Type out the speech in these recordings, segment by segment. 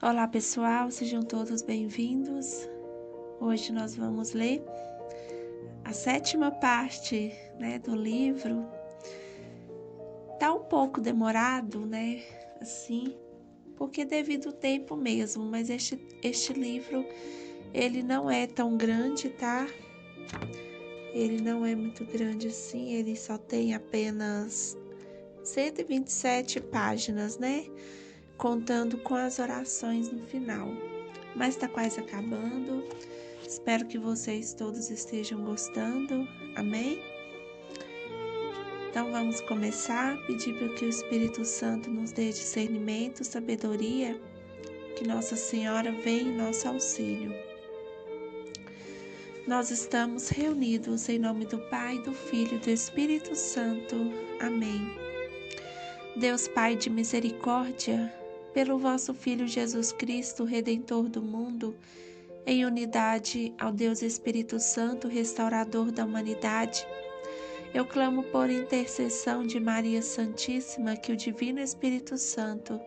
Olá pessoal, sejam todos bem-vindos. Hoje nós vamos ler a 7ª parte, do livro. Tá um pouco demorado, assim, porque devido ao tempo mesmo, mas este livro, ele não é tão grande, tá? Ele não é muito grande assim, ele só tem apenas 127 páginas, contando com as orações no final. Mas tá quase acabando. Espero que vocês todos estejam gostando. Amém? Então vamos começar. Pedir para que o Espírito Santo nos dê discernimento, sabedoria, que Nossa Senhora venha em nosso auxílio. Nós estamos reunidos em nome do Pai, do Filho e do Espírito Santo. Amém. Deus Pai de misericórdia, pelo vosso Filho Jesus Cristo, Redentor do mundo, em unidade ao Deus Espírito Santo, restaurador da humanidade, eu clamo por intercessão de Maria Santíssima que o Divino Espírito Santo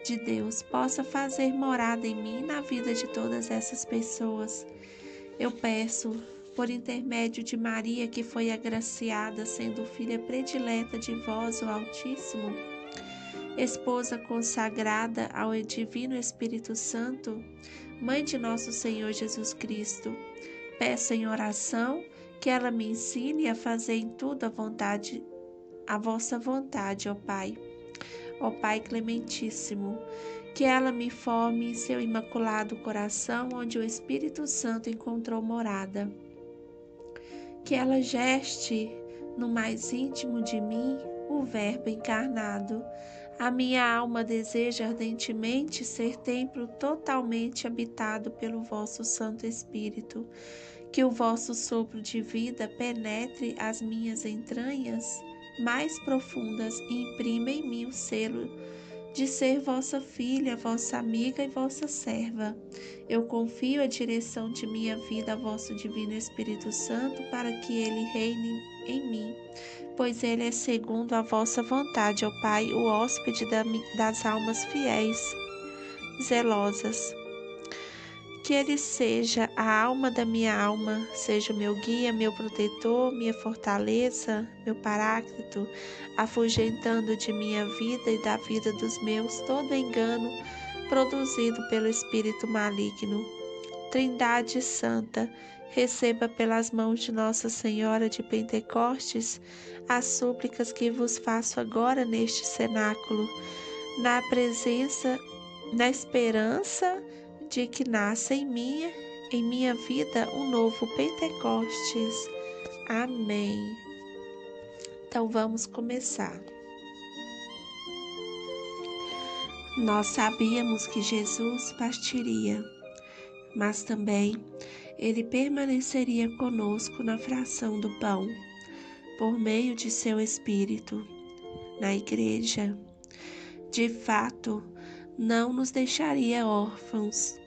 de Deus possa fazer morada em mim e na vida de todas essas pessoas. Eu peço, por intermédio de Maria, que foi agraciada, sendo filha predileta de vós, o Altíssimo, esposa consagrada ao Divino Espírito Santo, Mãe de nosso Senhor Jesus Cristo, peço em oração que ela me ensine a fazer em tudo a vossa vontade, ó Pai. Ó Pai clementíssimo, que ela me forme em seu imaculado coração, onde o Espírito Santo encontrou morada. Que ela geste no mais íntimo de mim o Verbo encarnado. A minha alma deseja ardentemente ser templo totalmente habitado pelo vosso Santo Espírito. Que o vosso sopro de vida penetre as minhas entranhas mais profundas e imprima em mim o selo de ser vossa filha, vossa amiga e vossa serva. Eu confio a direção de minha vida a vosso Divino Espírito Santo para que ele reine em mim, pois ele é segundo a vossa vontade, ó Pai, o hóspede das almas fiéis, zelosas. Que ele seja a alma da minha alma, seja o meu guia, meu protetor, minha fortaleza, meu paráclito, afugentando de minha vida e da vida dos meus todo engano produzido pelo espírito maligno. Trindade Santa, receba pelas mãos de Nossa Senhora de Pentecostes as súplicas que vos faço agora neste cenáculo, na esperança de que nasça em minha vida um novo Pentecostes. Amém. Então vamos começar. Nós sabíamos que Jesus partiria, mas também ele permaneceria conosco na fração do pão, por meio de seu Espírito, na Igreja. De fato, não nos deixaria órfãos.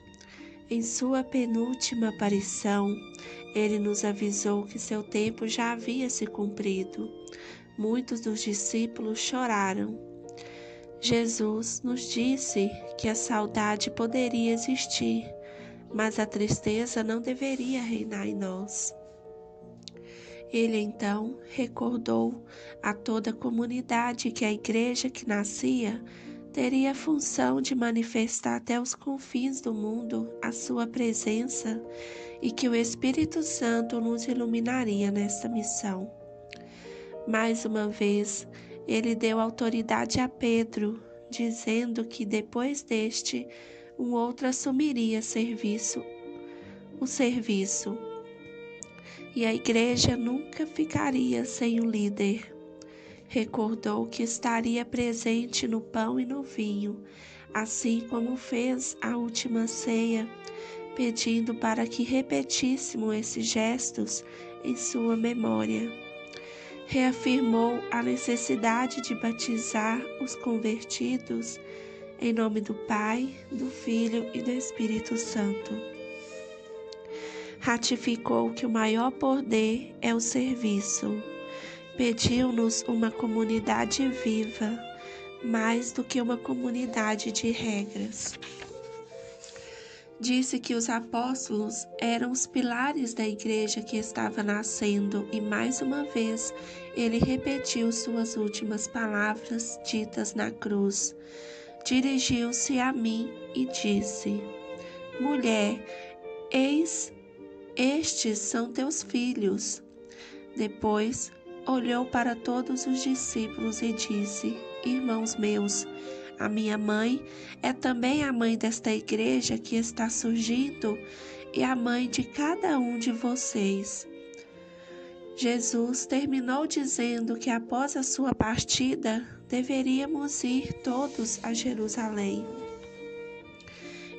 Em sua penúltima aparição, ele nos avisou que seu tempo já havia se cumprido. Muitos dos discípulos choraram. Jesus nos disse que a saudade poderia existir, mas a tristeza não deveria reinar em nós. Ele então recordou a toda a comunidade que a igreja que nascia teria a função de manifestar até os confins do mundo a sua presença e que o Espírito Santo nos iluminaria nesta missão. Mais uma vez, ele deu autoridade a Pedro, dizendo que depois deste, um outro assumiria o serviço, e a igreja nunca ficaria sem um líder. Recordou que estaria presente no pão e no vinho, assim como fez a última ceia, pedindo para que repetíssemos esses gestos em sua memória. Reafirmou a necessidade de batizar os convertidos em nome do Pai, do Filho e do Espírito Santo. Ratificou que o maior poder é o serviço. Pediu-nos uma comunidade viva, mais do que uma comunidade de regras. Disse que os apóstolos eram os pilares da igreja que estava nascendo e mais uma vez ele repetiu suas últimas palavras ditas na cruz. Dirigiu-se a mim e disse: Mulher, eis, estes são teus filhos. Depois olhou para todos os discípulos e disse: Irmãos meus, a minha mãe é também a mãe desta igreja que está surgindo e a mãe de cada um de vocês. Jesus terminou dizendo que após a sua partida deveríamos ir todos a Jerusalém.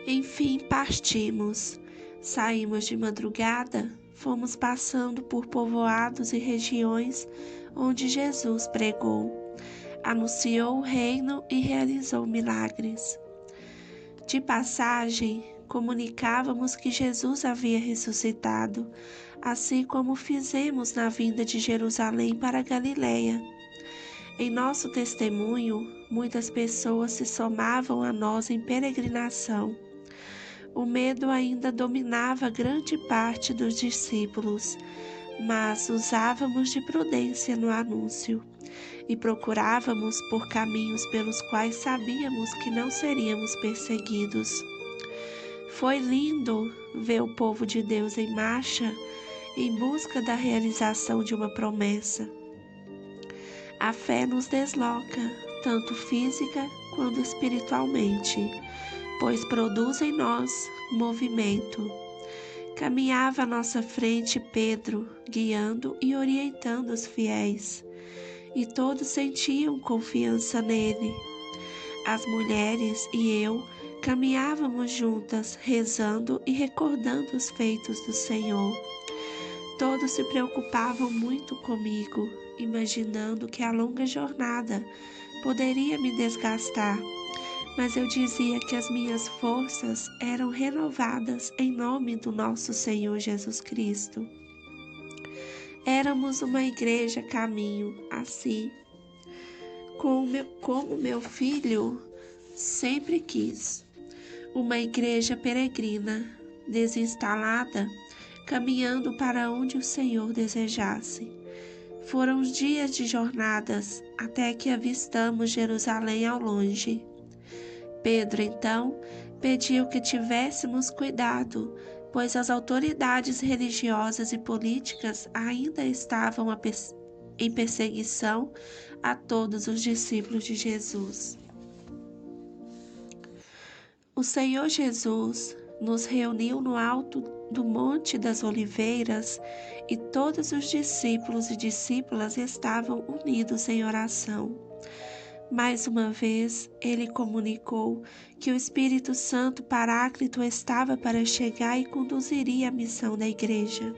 Enfim, partimos. Saímos de madrugada, fomos passando por povoados e regiões onde Jesus pregou, anunciou o reino e realizou milagres. De passagem, comunicávamos que Jesus havia ressuscitado, assim como fizemos na vinda de Jerusalém para Galiléia. Em nosso testemunho, muitas pessoas se somavam a nós em peregrinação. O medo ainda dominava grande parte dos discípulos, mas usávamos de prudência no anúncio e procurávamos por caminhos pelos quais sabíamos que não seríamos perseguidos. Foi lindo ver o povo de Deus em marcha em busca da realização de uma promessa. A fé nos desloca, tanto física quanto espiritualmente, pois produz em nós movimento. Caminhava à nossa frente Pedro, guiando e orientando os fiéis, e todos sentiam confiança nele. As mulheres e eu caminhávamos juntas, rezando e recordando os feitos do Senhor. Todos se preocupavam muito comigo, imaginando que a longa jornada poderia me desgastar, mas eu dizia que as minhas forças eram renovadas em nome do nosso Senhor Jesus Cristo. Éramos uma igreja caminho, assim como meu filho sempre quis. Uma igreja peregrina, desinstalada, caminhando para onde o Senhor desejasse. Foram os dias de jornadas até que avistamos Jerusalém ao longe. Pedro, então, pediu que tivéssemos cuidado, pois as autoridades religiosas e políticas ainda estavam em perseguição a todos os discípulos de Jesus. O Senhor Jesus nos reuniu no alto do Monte das Oliveiras e todos os discípulos e discípulas estavam unidos em oração. Mais uma vez, ele comunicou que o Espírito Santo Paráclito estava para chegar e conduziria a missão da igreja.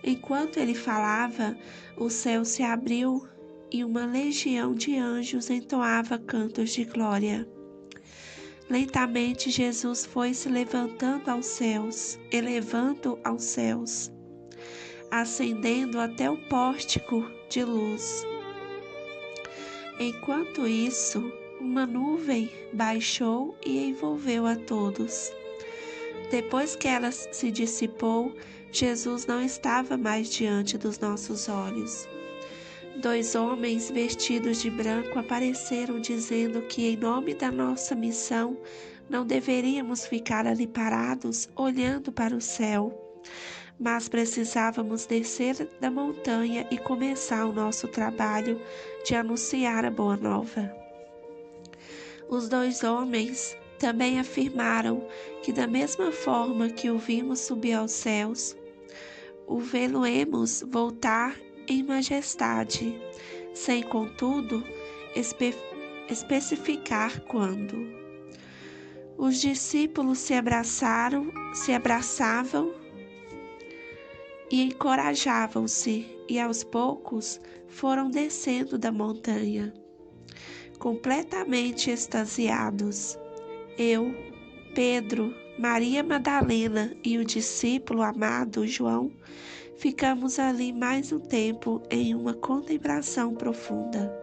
Enquanto ele falava, o céu se abriu e uma legião de anjos entoava cantos de glória. Lentamente Jesus foi se levantando aos céus, elevando aos céus, ascendendo até o pórtico de luz. Enquanto isso, uma nuvem baixou e envolveu a todos. Depois que ela se dissipou, Jesus não estava mais diante dos nossos olhos. 2 homens vestidos de branco apareceram dizendo que em nome da nossa missão não deveríamos ficar ali parados olhando para o céu, mas precisávamos descer da montanha e começar o nosso trabalho de anunciar a boa nova. Os 2 homens também afirmaram que da mesma forma que o vimos subir aos céus, o vê-lo-emos voltar em majestade, sem contudo especificar quando. Os discípulos se abraçavam e encorajavam-se, e aos poucos foram descendo da montanha, completamente extasiados. Eu, Pedro, Maria Madalena e o discípulo amado João ficamos ali mais um tempo em uma contemplação profunda,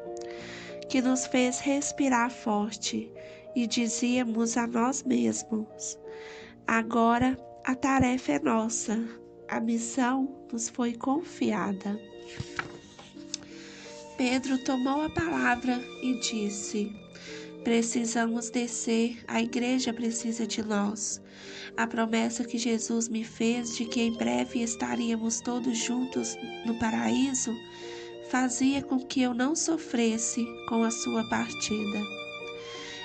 que nos fez respirar forte, e dizíamos a nós mesmos: Agora a tarefa é nossa, a missão nos foi confiada. Pedro tomou a palavra e disse: precisamos descer, a igreja precisa de nós. A promessa que Jesus me fez de que em breve estaríamos todos juntos no paraíso fazia com que eu não sofresse com a sua partida.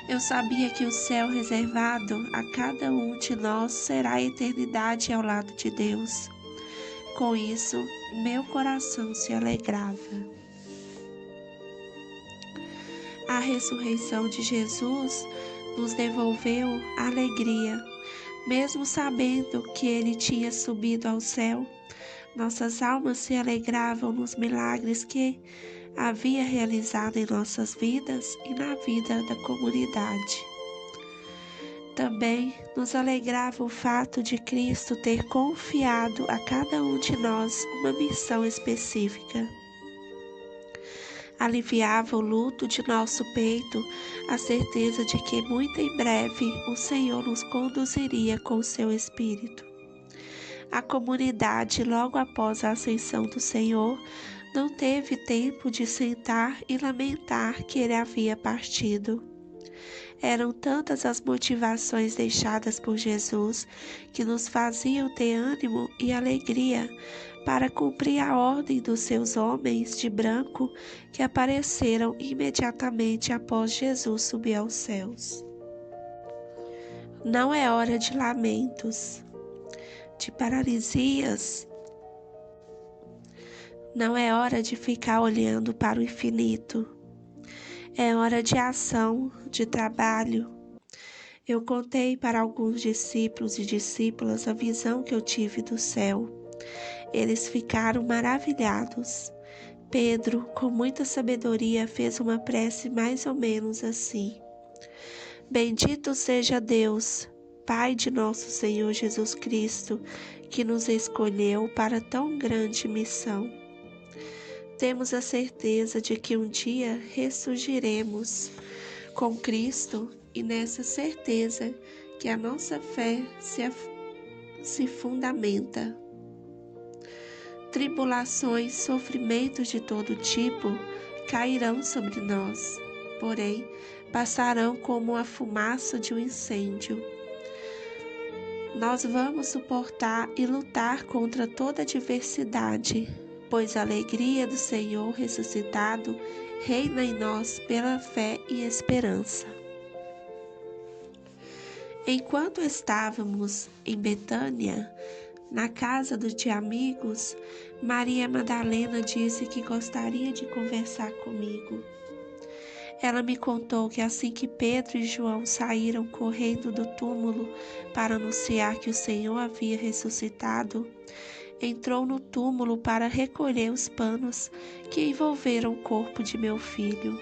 Eu sabia que o céu reservado a cada um de nós será a eternidade ao lado de Deus. Com isso, meu coração se alegrava. A ressurreição de Jesus nos devolveu a alegria. Mesmo sabendo que ele tinha subido ao céu, nossas almas se alegravam nos milagres que havia realizado em nossas vidas e na vida da comunidade. Também nos alegrava o fato de Cristo ter confiado a cada um de nós uma missão específica. Aliviava o luto de nosso peito a certeza de que muito em breve o Senhor nos conduziria com seu Espírito. A comunidade, logo após a ascensão do Senhor, não teve tempo de sentar e lamentar que ele havia partido. Eram tantas as motivações deixadas por Jesus que nos faziam ter ânimo e alegria para cumprir a ordem dos seus homens de branco que apareceram imediatamente após Jesus subir aos céus. Não é hora de lamentos, de paralisias. Não é hora de ficar olhando para o infinito. É hora de ação, de trabalho. Eu contei para alguns discípulos e discípulas a visão que eu tive do céu. Eles ficaram maravilhados. Pedro, com muita sabedoria, fez uma prece mais ou menos assim: bendito seja Deus, Pai de nosso Senhor Jesus Cristo, que nos escolheu para tão grande missão. Temos a certeza de que um dia ressurgiremos com Cristo e nessa certeza que a nossa fé se fundamenta. Tribulações, sofrimentos de todo tipo cairão sobre nós, porém passarão como a fumaça de um incêndio. Nós vamos suportar e lutar contra toda adversidade, pois a alegria do Senhor ressuscitado reina em nós pela fé e esperança. Enquanto estávamos em Betânia, na casa de amigos, Maria Madalena disse que gostaria de conversar comigo. Ela me contou que assim que Pedro e João saíram correndo do túmulo para anunciar que o Senhor havia ressuscitado, entrou no túmulo para recolher os panos que envolveram o corpo de meu filho.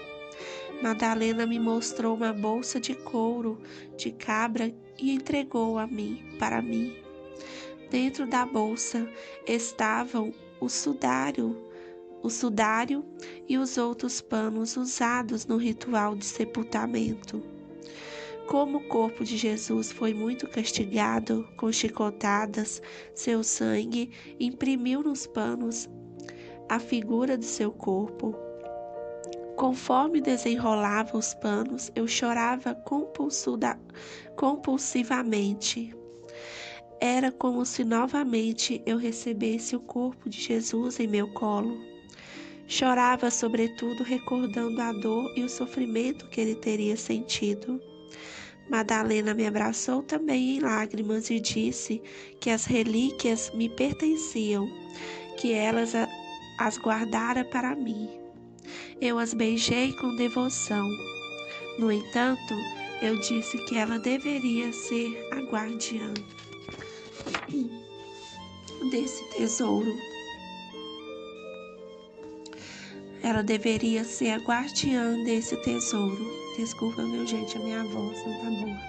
Madalena me mostrou uma bolsa de couro de cabra e entregou-a para mim. Dentro da bolsa estavam o sudário e os outros panos usados no ritual de sepultamento. Como o corpo de Jesus foi muito castigado com chicotadas, seu sangue imprimiu nos panos a figura de seu corpo. Conforme desenrolava os panos, eu chorava compulsivamente. Era como se novamente eu recebesse o corpo de Jesus em meu colo. Chorava sobretudo recordando a dor e o sofrimento que ele teria sentido. Madalena me abraçou também em lágrimas e disse que as relíquias me pertenciam, que elas as guardara para mim. Eu as beijei com devoção. No entanto, eu disse que ela deveria ser a guardiã desse tesouro. Ela deveria ser a guardiã desse tesouro. Desculpa, meu gente, a minha voz não tá boa.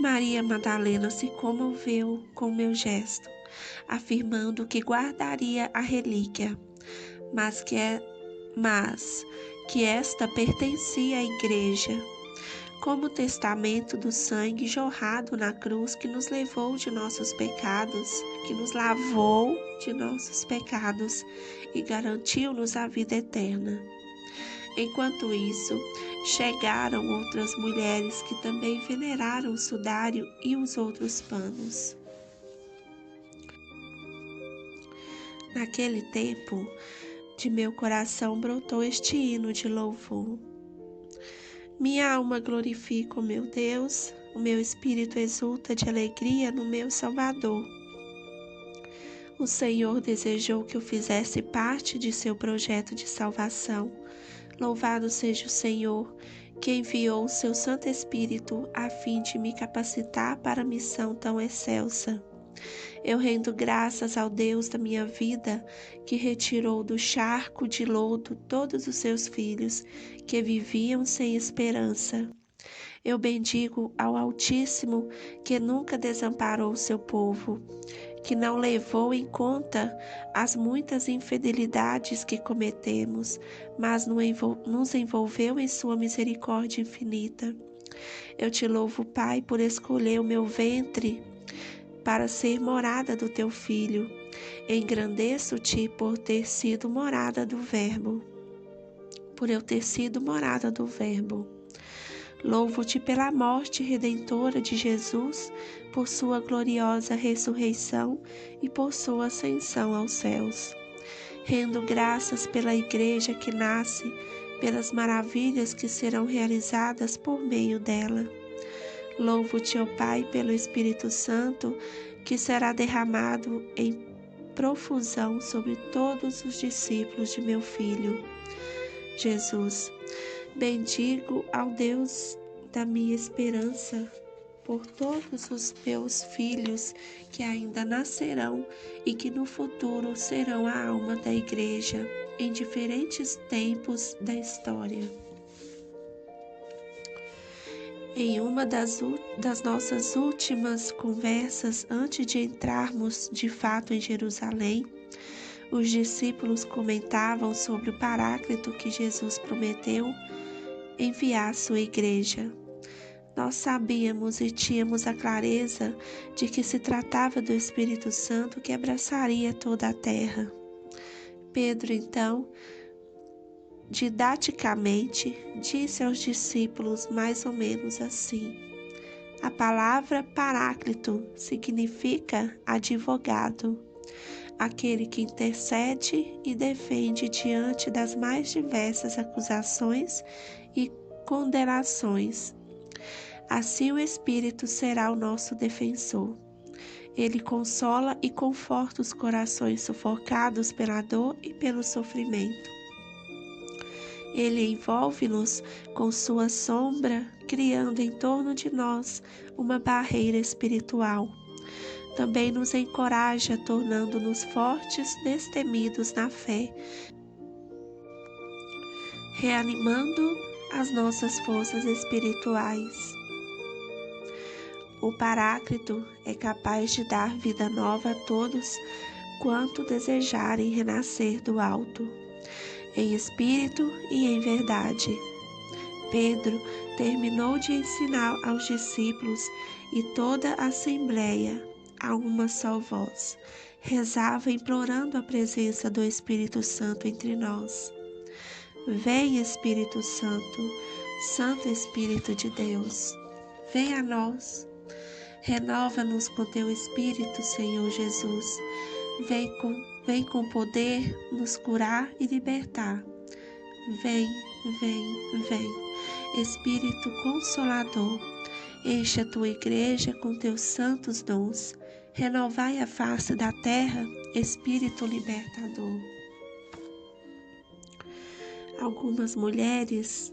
Maria Madalena se comoveu com o meu gesto, afirmando que guardaria a relíquia, mas que esta pertencia à igreja. como testamento do sangue jorrado na cruz que nos levou de nossos pecados, que nos lavou de nossos pecados e garantiu-nos a vida eterna. Enquanto isso, chegaram outras mulheres que também veneraram o sudário e os outros panos. Naquele tempo, de meu coração brotou este hino de louvor. Minha alma glorifica o meu Deus, o meu espírito exulta de alegria no meu Salvador. O Senhor desejou que eu fizesse parte de seu projeto de salvação. Louvado seja o Senhor, que enviou o seu Santo Espírito a fim de me capacitar para a missão tão excelsa. Eu rendo graças ao Deus da minha vida, que retirou do charco de lodo todos os seus filhos, que viviam sem esperança. Eu bendigo ao Altíssimo, que nunca desamparou o seu povo, que não levou em conta as muitas infidelidades que cometemos, mas nos envolveu em sua misericórdia infinita. Eu te louvo, Pai, por escolher o meu ventre para ser morada do teu Filho. Engrandeço-te por ter sido morada do Verbo, por eu ter sido morada do Verbo. Louvo-te pela morte redentora de Jesus, por sua gloriosa ressurreição e por sua ascensão aos céus. Rendo graças pela Igreja que nasce, pelas maravilhas que serão realizadas por meio dela. Louvo-te, ó Pai, pelo Espírito Santo, que será derramado em profusão sobre todos os discípulos de meu Filho, Jesus. Bendigo ao Deus da minha esperança por todos os meus filhos que ainda nascerão e que no futuro serão a alma da Igreja em diferentes tempos da história. Em uma das nossas últimas conversas, antes de entrarmos de fato em Jerusalém, os discípulos comentavam sobre o Paráclito que Jesus prometeu enviar à sua igreja. Nós sabíamos e tínhamos a clareza de que se tratava do Espírito Santo que abraçaria toda a terra. Pedro, então, didaticamente, disse aos discípulos mais ou menos assim: a palavra Paráclito significa advogado, aquele que intercede e defende diante das mais diversas acusações e condenações. Assim o Espírito será o nosso defensor. Ele consola e conforta os corações sufocados pela dor e pelo sofrimento. Ele envolve-nos com sua sombra, criando em torno de nós uma barreira espiritual. Também nos encoraja, tornando-nos fortes, destemidos na fé, reanimando as nossas forças espirituais. O Paráclito é capaz de dar vida nova a todos quanto desejarem renascer do alto, em espírito e em verdade. Pedro terminou de ensinar aos discípulos e toda a assembleia a uma só voz. Rezava implorando a presença do Espírito Santo entre nós. Vem, Espírito Santo, Santo Espírito de Deus, vem a nós. Renova-nos com teu Espírito, Senhor Jesus. Vem com poder nos curar e libertar. Vem, vem, vem. Espírito Consolador, enche a tua igreja com teus santos dons. Renovai a face da terra, Espírito Libertador. Algumas mulheres,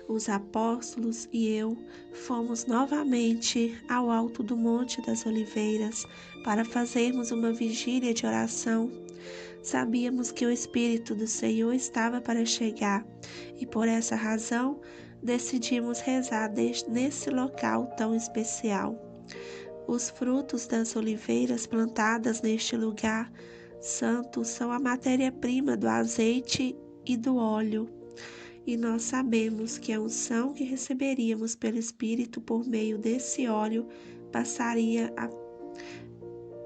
os apóstolos e eu, fomos novamente ao alto do Monte das Oliveiras para fazermos uma vigília de oração. Sabíamos que o Espírito do Senhor estava para chegar e por essa razão decidimos rezar nesse local tão especial. Os frutos das oliveiras plantadas neste lugar santo são a matéria-prima do azeite e do óleo. e nós sabemos que a unção que receberíamos pelo Espírito por meio desse óleo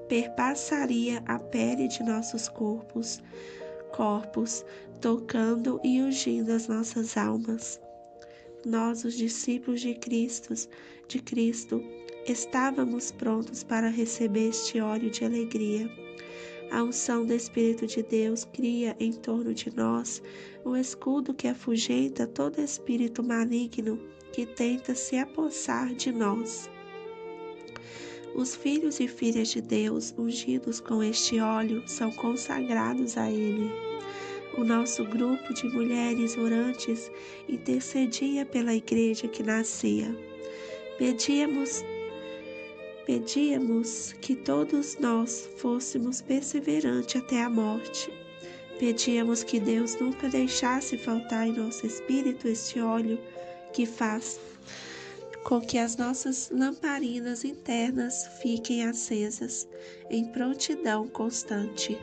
perpassaria a pele de nossos corpos, tocando e ungindo as nossas almas. Nós, os discípulos de Cristo, estávamos prontos para receber este óleo de alegria. A unção do Espírito de Deus cria em torno de nós um escudo que afugenta todo espírito maligno que tenta se apossar de nós. Os filhos e filhas de Deus, ungidos com este óleo, são consagrados a Ele. O nosso grupo de mulheres orantes intercedia pela igreja que nascia. Pedíamos que todos nós fôssemos perseverantes até a morte. Pedíamos que Deus nunca deixasse faltar em nosso espírito este óleo que faz com que as nossas lamparinas internas fiquem acesas, em prontidão constante.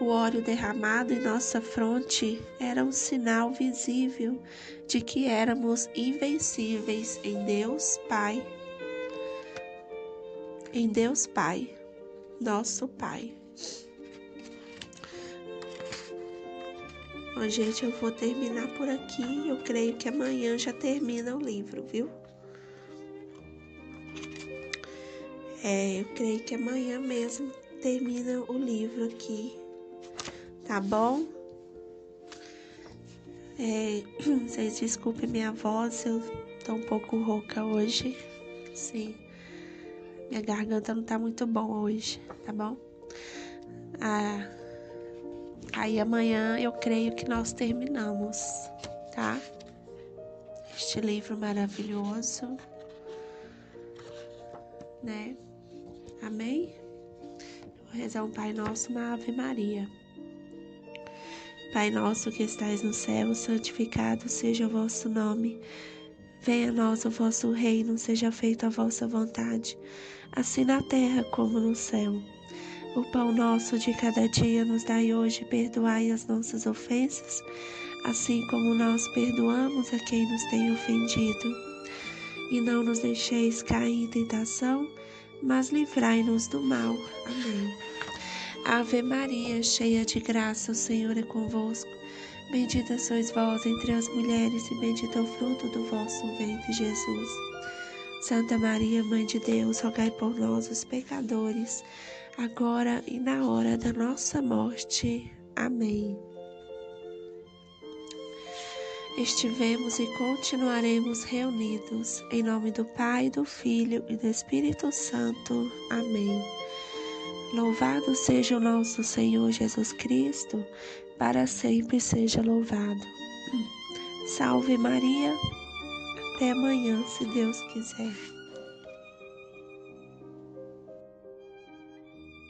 O óleo derramado em nossa fronte era um sinal visível de que éramos invencíveis em Deus Pai, nosso Pai. Bom, gente, eu vou terminar por aqui. Eu creio que amanhã já termina o livro, viu? Eu creio que amanhã mesmo termina o livro aqui, tá bom? Vocês desculpem minha voz, eu tô um pouco rouca hoje. Sim, minha garganta não tá muito boa hoje, tá bom? Aí amanhã eu creio que nós terminamos, tá? Este livro maravilhoso, né? Amém? Vou rezar um Pai Nosso, uma Ave Maria. Pai nosso que estais no céu, santificado seja o vosso nome. Venha a nós o vosso reino, seja feita a vossa vontade, assim na terra como no céu. O pão nosso de cada dia nos dai hoje, perdoai as nossas ofensas, assim como nós perdoamos a quem nos tem ofendido. E não nos deixeis cair em tentação, mas livrai-nos do mal. Amém. Ave Maria, cheia de graça, o Senhor é convosco. Bendita sois vós entre as mulheres, e bendito é o fruto do vosso ventre, Jesus. Santa Maria, Mãe de Deus, rogai por nós, os pecadores, agora e na hora da nossa morte. Amém. Estivemos e continuaremos reunidos, em nome do Pai, do Filho e do Espírito Santo. Amém. Louvado seja o nosso Senhor Jesus Cristo, para sempre seja louvado. Salve Maria, até amanhã, se Deus quiser.